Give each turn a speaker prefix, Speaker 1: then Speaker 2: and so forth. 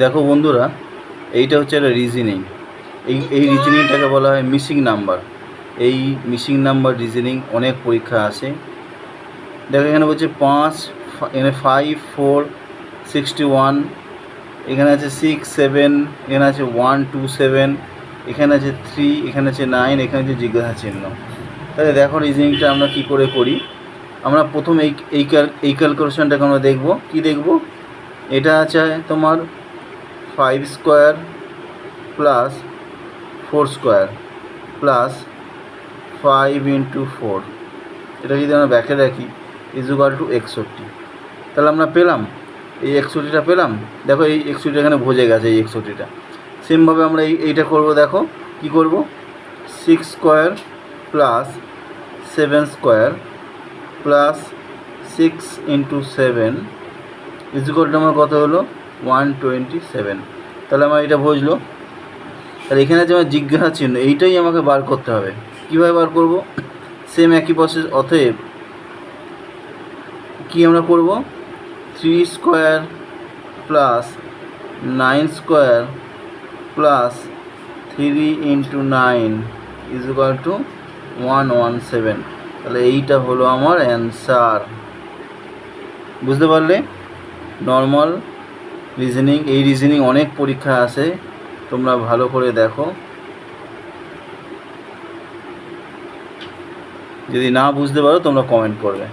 Speaker 1: দেখো বন্ধুরা, এইটা হচ্ছে একটা রিজনিং। এই রিজনিংটাকে বলা হয় মিসিং নাম্বার। এই মিসিং নাম্বার রিজনিং অনেক পরীক্ষা আসে। দেখো এখানে বলছে 5, এখানে 5, 4, 61, এখানে আছে 6, 7, এখানে আছে 1, 2, 7, এখানে আছে 3, এখানে আছে 9, এখানে আছে জিজ্ঞাসা চিহ্ন। তাহলে দেখো রিজনিংটা আমরা কী করে করি। আমরা প্রথম এই ক্যালকুলেশনটাকে আমরা দেখব। কি দেখব? এটা আছে তোমার 5 square plus 4 square plus 5 into 4, এটা যদি আমরা ব্যাকে রাখি ইজুকাল টু 61। তাহলে আমরা পেলাম এই 61টা পেলাম। দেখো এই 61টা এখানে ভোজে গেছে, এই 61টা। সেমভাবে আমরা এইটা করব। দেখো কি করব, 6 square plus 7 square plus 6 into 7 is equal to আমার কত হলো 127। তাহলে আমার এটা বুঝলো। তাহলে এখানে যে আমার জিজ্ঞাসা চিহ্ন, এইটাই আমাকে বার করতে হবে। কীভাবে বার করব? সেম একই প্রসেস। অতএব কি আমরা করব, 3 square plus 9 square plus 3 into 9 is equal to 117। তাহলে এইটা হলো আমার অ্যান্সার। বুঝতে পারলে? নর্মাল রিজনিং, এই রিজনিং অনেক পরীক্ষা আসে, তোমরা ভালো করে দেখো। যদি না বুঝতে পারো তোমরা কমেন্ট করবে।